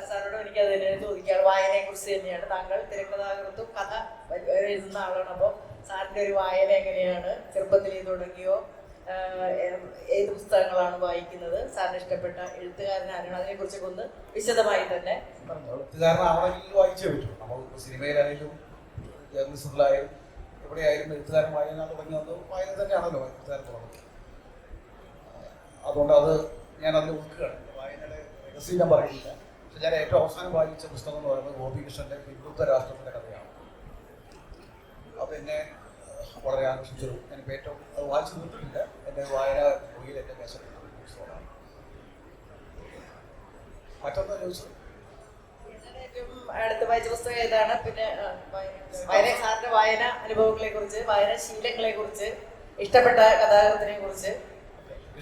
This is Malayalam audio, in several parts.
സാറിനോട് എനിക്ക് അതിനെ ചോദിക്കാൻ വായനയെ കുറിച്ച് തന്നെയാണ്. താങ്കൾ തിരക്കഥാകൃത്തും കഥ എഴുതുന്ന ആളാണ്. അപ്പോൾ സാറിൻ്റെ ഒരു വായന എങ്ങനെയാണ്? ചെറുപ്പത്തിൽ തുടങ്ങിയോ? ഏത് പുസ്തകങ്ങളാണ് വായിക്കുന്നത്? സാറിന് ഇഷ്ടപ്പെട്ട എഴുത്തുകാരനാരാണ്? അതിനെ കുറിച്ചൊക്കെ ഒന്ന് വിശദമായി തന്നെ പറഞ്ഞു. എഴുത്തുകാരനാവണമെങ്കിൽ വായിച്ചേ പറ്റൂ. നമ്മൾ സിനിമയിലായാലും ജേർണലിസത്തിലായാലും എവിടെയായാലും എഴുത്തുകാരൻ വായന തുടങ്ങിയത് വായന തന്നെയാണല്ലോ എഴുത്തുകാരൻ തുടങ്ങുന്നത്. അതുകൊണ്ട് അത് ഞാനതിൽ ഉൾക്കുകയാണ്. വായനയുടെ രഹസ്യം ഞാൻ പറയുന്നില്ല. പക്ഷെ ഞാൻ ഏറ്റവും അവസാനം വായിച്ച പുസ്തകം എന്ന് പറയുന്നത് ഗോപികൃഷ്ണൻ്റെ വികൃത രാഷ്ട്രത്തിൻ്റെ കഥയാണ്. അതെന്നെ വളരെ ആകർഷിച്ചൊരു, എനിക്ക് ഏറ്റവും അത് വായിച്ചു തീർത്തിട്ടില്ല. എൻ്റെ വായന മൊഴിയിൽ എൻ്റെ മേശപ്പെട്ട പുസ്തകമാണ്. മറ്റൊന്ന് ചോദിച്ചത് അടുത്ത് വായിച്ച പുസ്തകം ഏതാണ്? പിന്നെ സാറിന്റെ വായന അനുഭവങ്ങളെ കുറിച്ച്, വായന ശീലങ്ങളെ കുറിച്ച്, ഇഷ്ടപ്പെട്ട കഥാകൃത്തിനെ കുറിച്ച്.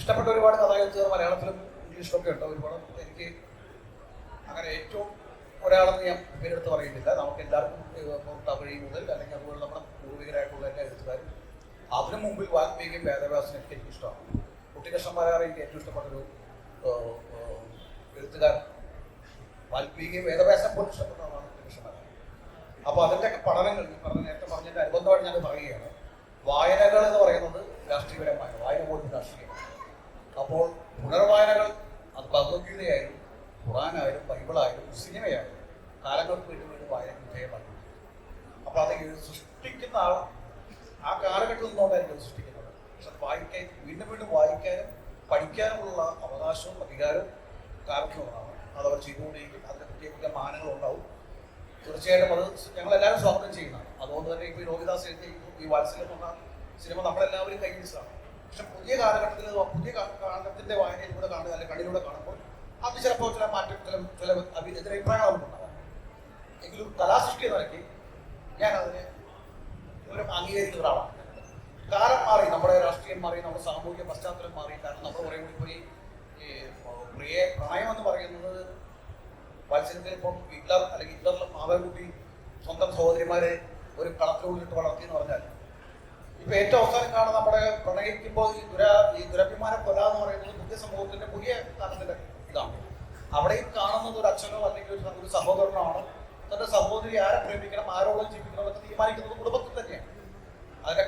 ഇഷ്ടപ്പെട്ട ഒരുപാട് കഥാകൃത്തുകൾ മലയാളത്തിലും ഇംഗ്ലീഷിലൊക്കെ ഉണ്ട്. ഒരുപാട് എനിക്ക് അങ്ങനെ ഏറ്റവും ഒരാളെന്ന് ഞാൻ പേരെടുത്ത് പറയുന്നില്ല. നമുക്ക് എല്ലാവർക്കും തമിഴ് മുതൽ അല്ലെങ്കിൽ അതുപോലെ നമ്മുടെ പൂർവികരായിട്ടുള്ള എല്ലാ എഴുത്തുകാരും, അതിനു മുമ്പിൽ വാൽമീകിയും വേദവ്യാസനും ഒക്കെ എനിക്കിഷ്ടമാണ്. കുട്ടികൃഷ്ണന്മാരാണ് എനിക്ക് ഏറ്റവും ഇഷ്ടപ്പെട്ടൊരു എഴുത്തുകാരൻ. വാൽമീകിയും വേദവ്യാസം പോലും ഇഷ്ടപ്പെട്ടതാണ് കുട്ടികൃഷ്ണന്മാരാണ്. അപ്പോൾ അതിൻ്റെയൊക്കെ പഠനങ്ങൾ നേരത്തെ പറഞ്ഞതിൻ്റെ അനുബന്ധമായിട്ട് ഞാൻ പറയുകയാണ്. വായനകൾ എന്ന് പറയുന്നത് രാഷ്ട്രീയപരമായ വായന പോലും രാഷ്ട്രീയമാണ്. അപ്പോൾ പുനർവായനകൾ അത് ഭഗവത്ഗീതയായാലും ഖുറാനായാലും ബൈബിളായാലും സിനിമയായാലും കാലങ്ങൾക്ക് വീണ്ടും വീണ്ടും വായന വിധേയമായി. അപ്പോൾ അത് സൃഷ്ടിക്കുന്ന ആൾ ആ കാലഘട്ടത്തിൽ നിന്നുകൊണ്ടായിരിക്കും അത് സൃഷ്ടിക്കുന്നത്. പക്ഷെ വായിക്കാൻ വീണ്ടും വീണ്ടും വായിക്കാനും പഠിക്കാനുമുള്ള അവകാശവും അധികാരവും കാലത്തിനുള്ളതാണ്. അതവർ ചെയ്തുകൊണ്ടിരിക്കും. അതിനെ പ്രത്യേക മാനങ്ങളുണ്ടാവും. തീർച്ചയായിട്ടും അത് ഞങ്ങളെല്ലാവരും സ്വാഗതം ചെയ്യുന്നതാണ്. അതുകൊണ്ട് തന്നെ ഇപ്പോൾ ഈ രോഹിദാസ് എഴുതി ഈ വാത്സല്യം എന്ന സിനിമ നമ്മളെല്ലാവരും കൈവരിച്ചതാണ്. പക്ഷെ പുതിയ കാലഘട്ടത്തിൽ പുതിയ കാലഘട്ടത്തിൻ്റെ വായനയിലൂടെ കാണുക അല്ലെങ്കിൽ കണ്ണിലൂടെ കാണുമ്പോൾ അത് ചിലപ്പോൾ ചില മാറ്റം ചില എതിരഭിപ്രായങ്ങൾ നമുക്കുണ്ടാകാം. എങ്കിലും കലാസൃഷ്ടി നിലയ്ക്ക് ഞാൻ അതിനെ ഒരു അംഗീകരിക്കുന്ന ഒരാളാണ്. കാലം മാറി, നമ്മുടെ രാഷ്ട്രീയം മാറി, നമ്മുടെ സാമൂഹിക പശ്ചാത്തലം മാറി. കാരണം നമ്മൾ പറയുമ്പോൾ ഇപ്പോൾ ഈ പ്രണയം എന്ന് പറയുന്നത് വാത്സല്യത്തിൽ ഇപ്പം ഹിറ്റ്ലർ അല്ലെങ്കിൽ ഹിറ്റ്ലറിലെ മാതാകുട്ടി സ്വന്തം സഹോദരിമാരെ ഒരു കളത്തിലുള്ളിട്ട് വളർത്തി എന്ന് പറഞ്ഞാൽ, ഇപ്പൊ ഏറ്റവും അവസാനം കാണുന്ന നമ്മുടെ പ്രണയിക്കുമ്പോൾ ഈ ദുരഭിമാന കൊല എന്ന് പറയുന്നത് പുതിയ സമൂഹത്തിന്റെ പുതിയ കാലത്തിന്റെ ഇതാണ്. അവിടെയും കാണുന്നത് ഒരു അച്ഛനോ അല്ലെങ്കിൽ ഒരു സഹോദരനാണ് തന്റെ സഹോദരി ആരെ പ്രേമിക്കണം, ആരോടും ജീവിക്കണം എന്നൊക്കെ തീരുമാനിക്കുന്നത് കുടുംബത്തിൽ തന്നെയാണ്. അതിന്റെ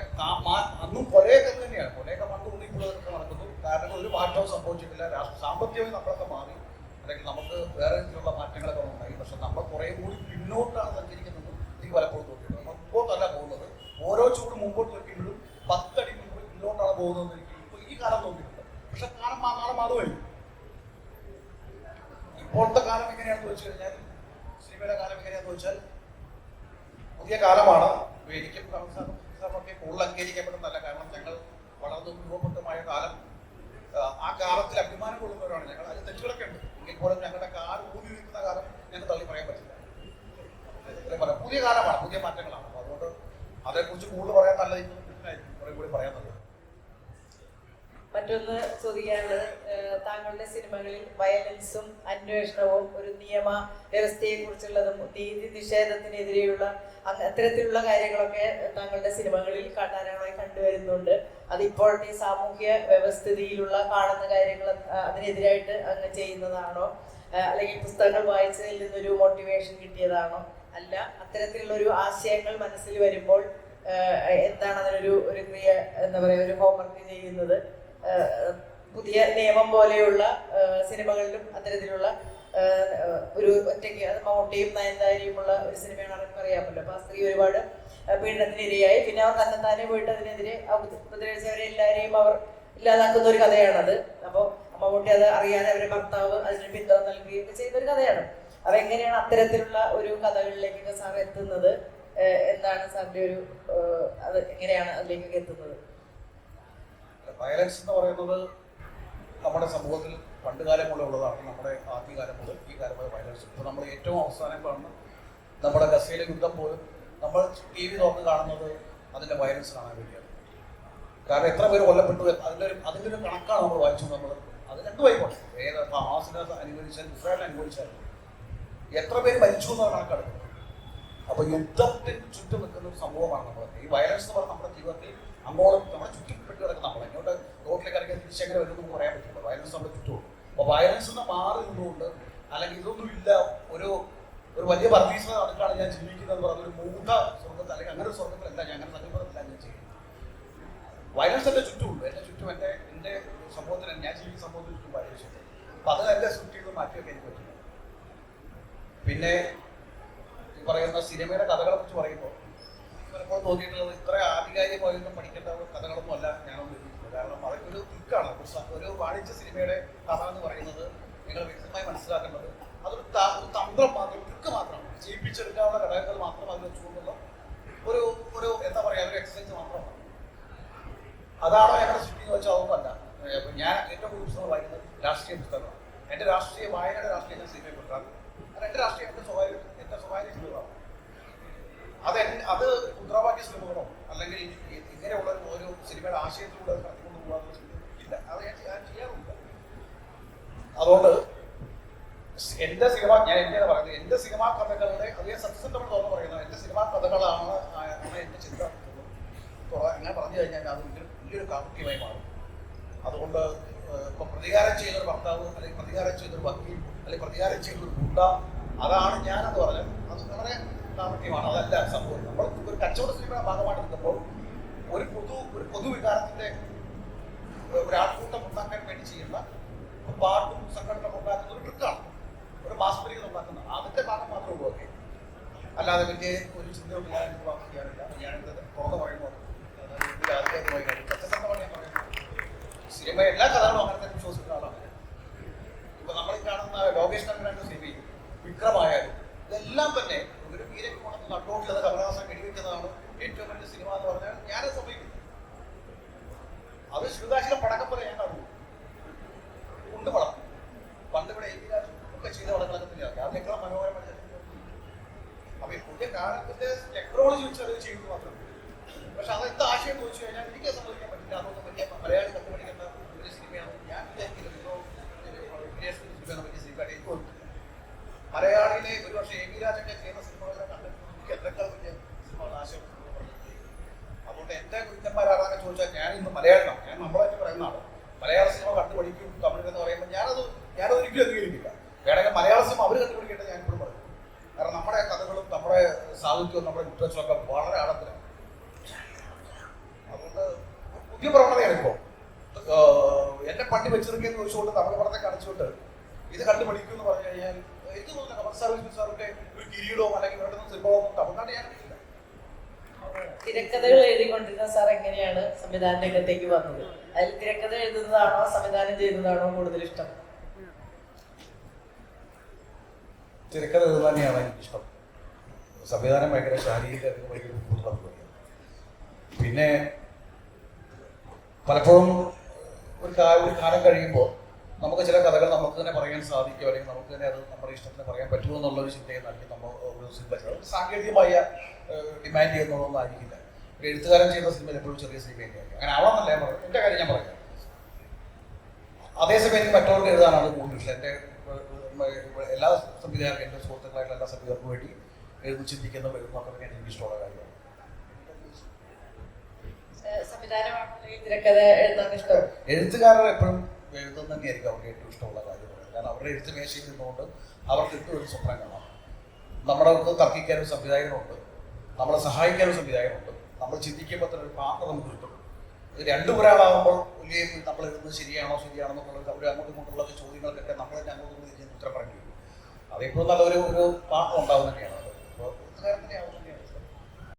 അന്നും കൊലയൊക്കെ തന്നെയാണ്. കൊലയൊക്കെ പണ്ട് ഉണ്ണിപ്പുള്ളതൊക്കെ നടക്കുന്നു. കാരണം ഒരു മാറ്റവും സംഭവിച്ചിട്ടില്ല. സാമ്പത്തികമായി നമ്മളൊക്കെ മാറി, അല്ലെങ്കിൽ നമുക്ക് വേറെ രീതിയിലുള്ള മാറ്റങ്ങളൊക്കെ ഉണ്ടായി. പക്ഷെ നമ്മൾ കുറെ കൂടി പിന്നോട്ടാണ് സഞ്ചരിക്കുന്നത്. എനിക്ക് പലപ്പോഴും തോന്നിയിട്ടുണ്ട്. നമ്മൾ മുമ്പോട്ടല്ല പോകുന്നത്. ഓരോ ചൂട് മുമ്പോട്ട് വയ്ക്കുമ്പോഴും 10 അടി പിന്നോട്ടാണ് പോകുന്നതെന്ന് എനിക്ക് ഇപ്പോൾ ഈ കാലം തോന്നിയിട്ടുണ്ട്. പക്ഷെ കാലം മാറുമായിരിക്കും. ഇപ്പോഴത്തെ കാലം എങ്ങനെയാണെന്ന് വെച്ച് കഴിഞ്ഞാൽ, സിനിമയുടെ കാലം എങ്ങനെയാണെന്ന് വെച്ചാൽ പുതിയ കാലമാണ്. എനിക്കും സാറിനൊക്കെ കൂടുതൽ അംഗീകരിക്കപ്പെടുന്നതല്ല. കാരണം ഞങ്ങൾ വളർന്നു രൂപപ്പെട്ടമായ കാലം, ആ കാലത്തിൽ അഭിമാനം കൊള്ളുന്നവരാണ് ഞങ്ങൾ. അതിൽ തെറ്റുകളൊക്കെ ഉണ്ട്. എങ്കിൽ പോലും ഞങ്ങളുടെ കാല് ഊതി നിൽക്കുന്ന കാലം ഞങ്ങൾക്ക് തള്ളി പറയാൻ പറ്റില്ല. പുതിയ കാലമാണ്, പുതിയ മാറ്റങ്ങളാണ്. അപ്പോൾ അതുകൊണ്ട് അതേക്കുറിച്ച് കൂടുതൽ പറയാൻ നല്ലതായിരിക്കും, കുറെ കൂടി പറയാൻ നല്ലത്. മറ്റൊന്ന് ചോദിക്കാനുള്ളത്, താങ്കളുടെ സിനിമകളിൽ വയലൻസും അന്വേഷണവും ഒരു നിയമ വ്യവസ്ഥയെ കുറിച്ചുള്ളതും നീതി നിഷേധത്തിനെതിരെയുള്ള അത്തരത്തിലുള്ള കാര്യങ്ങളൊക്കെ താങ്കളുടെ സിനിമകളിൽ ധാരാളമായി കണ്ടുവരുന്നുണ്ട്. അതിപ്പോഴത്തെ സാമൂഹ്യ വ്യവസ്ഥിതിയിലുള്ള കാണുന്ന കാര്യങ്ങൾ അതിനെതിരായിട്ട് അങ്ങ് ചെയ്യുന്നതാണോ, അല്ലെങ്കിൽ പുസ്തകങ്ങൾ വായിച്ചതിൽ നിന്നൊരു മോട്ടിവേഷൻ കിട്ടിയതാണോ? അല്ല, അത്തരത്തിലുള്ള ഒരു ആശയങ്ങൾ മനസ്സിൽ വരുമ്പോൾ എന്താണ് അതിനൊരു ക്രിയ, എന്താ പറയുക, ഒരു ഹോംവർക്ക് ചെയ്യുന്നത്? പുതിയ നിയമം പോലെയുള്ള സിനിമകളിലും അത്തരത്തിലുള്ള ഒരു ഒറ്റയ്ക്ക്, അത് മമ്മൂട്ടിയും നയൻതാരയുമുള്ള ഒരു സിനിമയാണ്, അവർക്ക് അറിയാമല്ലോ. അപ്പോൾ ആ സ്ത്രീ ഒരുപാട് പീഡനത്തിനിരയായി, പിന്നെ അവർ തന്നെ പോയിട്ട് അതിനെതിരെ ഉപദ്രവിച്ചവരെ എല്ലാവരെയും അവർ ഇല്ലാതാക്കുന്ന ഒരു കഥയാണത്. അപ്പോൾ മമ്മൂട്ടി അത് അറിയാതെ അവരുടെ ഭർത്താവ് അതിന് പിന്തുണ നൽകുകയൊക്കെ ചെയ്യുന്നൊരു കഥയാണ്. അപ്പോൾ എങ്ങനെയാണ് അത്തരത്തിലുള്ള ഒരു കഥകളിലേക്കൊക്കെ സാർ എത്തുന്നത്? എന്താണ് സാറിൻ്റെ ഒരു അത് എങ്ങനെയാണ് അതിലേക്കൊക്കെ എത്തുന്നത്? വയലൻസ് എന്ന് പറയുന്നത് നമ്മുടെ സമൂഹത്തിൽ പണ്ടുകാലം മുതൽ ഉള്ളതാണ്. നമ്മുടെ ആദ്യകാലം മുതൽ ഈ കാലം വരെ വയലൻസ്. ഇപ്പോൾ നമ്മൾ ഏറ്റവും അവസാനം കാണുന്ന നമ്മുടെ ഗസയിലെ യുദ്ധം പോലും നമ്മൾ TV തുറന്ന് കാണുന്നത് അതിൻ്റെ വയലൻസ് കാണാൻ വേണ്ടിയാണ്. കാരണം എത്ര പേര് കൊല്ലപ്പെട്ടു, അതിൻ്റെ ഒരു കണക്കാണ് നമ്മൾ വായിച്ചു. നമ്മൾ അതിനെന്തുമായിക്കോട്ടെ, ഹമാസിനെ അനുകൂലിച്ചാൽ ഇസ്രായേലിനെ അനുകൂലിച്ചാൽ എത്ര പേര് മരിച്ചു എന്നാണ് കണക്കെടുക്കുന്നത്. അപ്പോൾ യുദ്ധത്തിന് ചുറ്റും നിൽക്കുന്ന ഒരു സംഭവമാണ് നമ്മൾ. ഈ വയലൻസ് എന്ന് പറഞ്ഞാൽ നമ്മുടെ ജീവിതത്തിൽ അങ്ങോളം നമ്മുടെ ചുറ്റപ്പെട്ട് കിടക്കുന്ന, നമ്മൾ ഇങ്ങോട്ട് റോഡിലേക്ക് ഇറങ്ങിയാൽ തിരിച്ചെങ്ങനെ വരും നമുക്ക് പറയാൻ പറ്റില്ല. വയലൻസ് നമ്മുടെ ചുറ്റുമുണ്ട്. അപ്പോൾ വയലൻസ് നിന്ന് മാറി നിന്നുകൊണ്ട് അല്ലെങ്കിൽ ഇതൊന്നും ഇല്ല, ഒരു ഒരു വലിയ വർഗീസ് നടക്കാണ് ഞാൻ ജീവിക്കുന്നത് പറഞ്ഞ ഒരു മൂഢ സ്വർഗത്തിൽ അല്ലെങ്കിൽ അങ്ങനെ ഒരു സ്വർഗത്തിലല്ല ഞാൻ, അങ്ങനെ സങ്കല്പത്തിലല്ല ഞാൻ ചെയ്യുന്നത്. വയലൻസ് എൻ്റെ ചുറ്റുമുണ്ട്, എൻ്റെ ചുറ്റും എൻ്റെ സമൂഹത്തിന്, ഞാൻ ജീവിക്കുന്ന സമൂഹത്തിന് ചുറ്റും വയലൻസ് ഉണ്ട്. അപ്പൊ അത് എൻ്റെ സൃഷ്ടി ചെയ്ത് മാറ്റിയൊക്കെ എനിക്ക് പറ്റില്ല. പിന്നെ ഈ പറയുന്ന സിനിമയുടെ കഥകളെ കുറിച്ച് പറയുമ്പോൾ പലപ്പോഴും തോന്നിയിട്ടുള്ളത് ഇത്ര ആധികാരികമായൊന്നും പഠിക്കേണ്ട കഥകളൊന്നും അല്ല ഞാനൊന്നും എഴുതിയിട്ടുള്ളത്. കാരണം അതൊക്കെ ഒരു ട്രിക്കാണ്. ഒരു വാണിജ്യ സിനിമയുടെ കഥ എന്ന് പറയുന്നത് നിങ്ങൾ വ്യക്തമായി മനസ്സിലാക്കേണ്ടത് അതൊരു തന്ത്രം മാത്രം, ട്രിക്ക് മാത്രമാണ്. ജയിപ്പിച്ചെടുക്കാനുള്ള ഘടകങ്ങൾ മാത്രം അതിൽ വെച്ചുകൊണ്ടുള്ള ഒരു ഒരു എന്താ പറയുക, ഒരു എക്സസൈസ് മാത്രമാണ്. അതാണോ ഞങ്ങളുടെ സൃഷ്ടി എന്ന് വെച്ചാൽ അതൊന്നുമല്ല. ഞാൻ ഏറ്റവും കൂടുതൽ പുസ്തകങ്ങൾ വായിക്കുന്നത് രാഷ്ട്രീയ പുസ്തകങ്ങളാണ്. എൻ്റെ രാഷ്ട്രീയ വായനയുടെ രാഷ്ട്രീയം ഞാൻ സിനിമയിൽ കൊടുക്കാറ്. കാരണം എൻ്റെ രാഷ്ട്രീയം എൻ്റെ സ്വകാര്യ സിനിമകളാണ്. അത് മുദ്രാവാക്യ സിനിമകളോ അല്ലെങ്കിൽ ഇങ്ങനെയുള്ള ഒരു സിനിമയുടെ ആശയത്തിലൂടെ കടത്തിക്കൊണ്ട് പോകാനുള്ള ഇല്ല, അത് ഞാൻ ചെയ്യാറുമില്ല. അതുകൊണ്ട് എൻ്റെ സിനിമ, ഞാൻ എന്താണ് പറയുന്നത്, എൻ്റെ സിനിമാ കഥകളുടെ അതേ സത്യസന്ധമാണ് തുറന്ന് പറയുന്നത്, എൻ്റെ സിനിമാ കഥകളാണ് എൻ്റെ ചിന്ത. അങ്ങനെ പറഞ്ഞു കഴിഞ്ഞാൽ അത് വലിയൊരു കാമുക്യമായി മാറും. അതുകൊണ്ട് ഇപ്പൊ പ്രതികാരം ചെയ്യുന്നൊരു ഭർത്താവ് അല്ലെങ്കിൽ പ്രതികാരം ചെയ്യുന്നൊരു വക്കീൽ അല്ലെങ്കിൽ പ്രതികാരം ചെയ്യുന്നൊരു ഗുണ്ട, അതാണ് ഞാനെന്ന് പറഞ്ഞാൽ അത് വളരെ കാമുക്യമാണ്. അതല്ല സംഭവം. നമ്മൾ ഒരു കച്ചവട സിനിമയുടെ ഭാഗമായിട്ട് നിൽക്കുമ്പോൾ ഒരു പൊതുവികാരത്തിന്റെ ഒരാൾക്കൂട്ടം ഉണ്ടാക്കാൻ വേണ്ടി ചെയ്യുന്ന പാട്ടും സംഘടന ഉണ്ടാക്കുന്ന ഒരു ട്രിക്കാണ്, ഒരു മാസ്പരികത ഉണ്ടാക്കുന്നത്. അതിന്റെ ഭാഗം മാത്രമേ ഉള്ളൂ. ഒക്കെ അല്ലാതെ വലിയ ഒരു ചിന്തയോട് ഞാൻ വാക്ക് ചെയ്യാറില്ല. ഞാനിത് തുറന്നു പറയുമ്പോൾ ആധികാരികമായി സത്യസന്ധമാണ് ഞാൻ പറയുന്നത്. സിനിമ എല്ലാ കഥകളും അങ്ങനെ തന്നെ വിശ്വസിക്കുന്ന ആളാണ്. ഇപ്പൊ നമ്മൾ കാണുന്ന ലോകേഷ് കനകരാജന്റെ സിനിമയും വിക്രമായാലും ഇതെല്ലാം തന്നെ ഒരു വീരക്കോണത്തിൽ നട്ടോട്ടിലത് കമലഹാസൻ വെടിവെക്കുന്നതാണ് ഏറ്റവും വലിയ സിനിമ എന്ന് പറഞ്ഞാൽ ഞാനത് സമ്മതിക്കുന്നു. അത് ശിവദാശിയുടെ പടക്കം പോലെ ഞാൻ കാണുന്നു. കൊണ്ടുപടം പണ്ട് ഇവിടെ ഒക്കെ ചെയ്ത പടങ്ങളൊക്കെ തന്നെയാണ്. അതിനേക്കാൾ മനോഹരമായ. അപ്പൊ ഈ പുതിയ കാലത്തിന്റെ ടെക്നോളജി വെച്ച് അത് ചെയ്യുന്നത് മാത്രമേ. പക്ഷെ അത് എന്ത് ആശയം ചോദിച്ചു കഴിഞ്ഞാൽ എനിക്ക് സമ്മതിക്കാൻ പറ്റില്ല. അതൊന്നും വലിയ മലയാളി കണ്ടുപിടിക്കേണ്ട ഒരു സിനിമയാണ് ഞാൻ വിചാരിക്കുന്നത്. വലിയ സിനിമയാണ് എനിക്ക് തോന്നുന്നു. മലയാളിയിലെ ഒരു പക്ഷേ എ വി രാജന്റെ ചെയ്യുന്ന സിനിമകളെ കണ്ടിട്ട് എനിക്ക് എന്തൊക്കെ വലിയ സിനിമകൾ ആശയം. അതുകൊണ്ട് എന്റെ കുറ്റന്മാരാണെന്ന് ചോദിച്ചാൽ ഞാൻ ഇന്ന് മലയാളിയാണ്. ഞാൻ നമ്മളായിട്ട് പറയുന്നതാണ്. മലയാള സിനിമ കണ്ടുപിടിക്കും തമിഴ് എന്ന് പറയുമ്പോൾ ഞാനത് ഒരിക്കലും അംഗീകരിക്കില്ല. വേണമെങ്കിൽ മലയാള സിനിമ അവർ കണ്ടുപിടിക്കേണ്ടത് ഞാൻ ഇപ്പോഴും പറയും. കാരണം നമ്മുടെ കഥകളും നമ്മുടെ സാഹിത്യവും നമ്മുടെ ലിറ്ററേച്ചറൊക്കെ വളരെ ആഴത്തിലാണ്. അതുകൊണ്ട് പുതിയ പ്രവണതയാണ് ഇപ്പോൾ. എന്നെ പണ്ടി വെച്ചിരിക്കുകയെന്ന് ചോദിച്ചുകൊണ്ട് തമിഴ് പടത്തെ കാണിച്ചുകൊണ്ട് ഇത് കണ്ടുപിടിക്കും എന്ന് പറഞ്ഞു കഴിഞ്ഞാൽ എനിക്ക് തോന്നുന്നില്ല കമൽ സാറിന്റെ ഒരു കിരീടവും അല്ലെങ്കിൽ ഇവിടെ നിന്ന് സിനിമകളോ തമിഴ്നാട് ഞാൻ കിട്ടില്ല. തിരക്കഥകൾ എഴുതിക്കൊണ്ടിരുന്ന സാർ എങ്ങനെയാണ് സംവിധാന രംഗത്തേക്ക് വന്നത്? അതിൽ തിരക്കഥ എഴുതുന്നതാണോ സംവിധാനം ചെയ്യുന്നതാണോ കൂടുതൽ ഇഷ്ടം? തിരക്കഥ എഴുതുന്നത് തന്നെയാണ് എനിക്കിഷ്ടം. സംവിധാനം ഭയങ്കര ശാരീരികമായിട്ട് ഭയങ്കര ബുദ്ധിമുട്ടുള്ള പരിപാടിയാണ്. പിന്നെ പലപ്പോഴും ഒരു കാലം കഴിയുമ്പോൾ നമുക്ക് ചില കഥകൾ നമുക്ക് തന്നെ പറയാൻ സാധിക്കും, അല്ലെങ്കിൽ നമുക്ക് തന്നെ അത് നമ്മുടെ ഇഷ്ടത്തിന് പറയാൻ പറ്റുമോ എന്നുള്ളൊരു ചിന്തയെ നൽകി നമ്മൾ ഒരു സിനിമ ചെയ്യണം. സാങ്കേതികമായ ഡിമാൻഡ് ചെയ്യുന്നതൊന്നും ആയിരിക്കില്ല. ഒരു എഴുത്തുകാരൻ ചെയ്യുന്ന സിനിമയിൽ എപ്പോഴും ചെറിയ സിനിമ തന്നെയായിരിക്കും. അങ്ങനെ ആവാമെന്നല്ല ഞാൻ പറയുന്നത്. എൻ്റെ കാര്യം ഞാൻ പറയാം. അതേസമയം എനിക്ക് മറ്റവർക്ക് എഴുതാനാണ് കൂടുതൽ ഇഷ്ടം. എൻ്റെ എല്ലാ സംവിധായകർക്കും, എൻ്റെ സുഹൃത്തുക്കളായിട്ടുള്ള എല്ലാ സംവിധായകർക്കും വേണ്ടി എഴുതി ചിന്തിക്കുന്ന വരുന്നതൊക്കെ എനിക്ക് ഇഷ്ടമുള്ള കാര്യമാണ്. എഴുത്തുകാരൻ എപ്പോഴും എഴുതുന്നത് തന്നെയായിരിക്കും അവർക്ക് ഏറ്റവും ഇഷ്ടമുള്ള കാര്യം. കാരണം അവരുടെ എഴുത്ത് മേശയിൽ നിന്നുകൊണ്ട് അവർക്ക് കിട്ടും ഒരു സ്വപ്നം കാണാം. നമ്മുടെ തർക്കിക്കാനൊരു സംവിധായകനുണ്ട്, നമ്മളെ സഹായിക്കാനൊരു സംവിധായകനുണ്ട്, നമ്മൾ ചിന്തിക്കുമ്പോൾ തന്നെ ഒരു പാത്രം നമുക്ക് കിട്ടും. ഇത് രണ്ടും ഒരാളാകുമ്പോൾ വലിയ നമ്മൾ എഴുതുന്നത് ശരിയാണോ എന്നുള്ളത് അവർ അങ്ങോട്ടും ഇങ്ങോട്ടുള്ള ചോദ്യങ്ങൾക്കൊക്കെ നമ്മൾ തന്നെ അങ്ങോട്ടും ഉത്തരം പറയേണ്ടി വരും. അതേപ്പോഴും നല്ലൊരു പാത്രം ഉണ്ടാവും തന്നെയാണ്.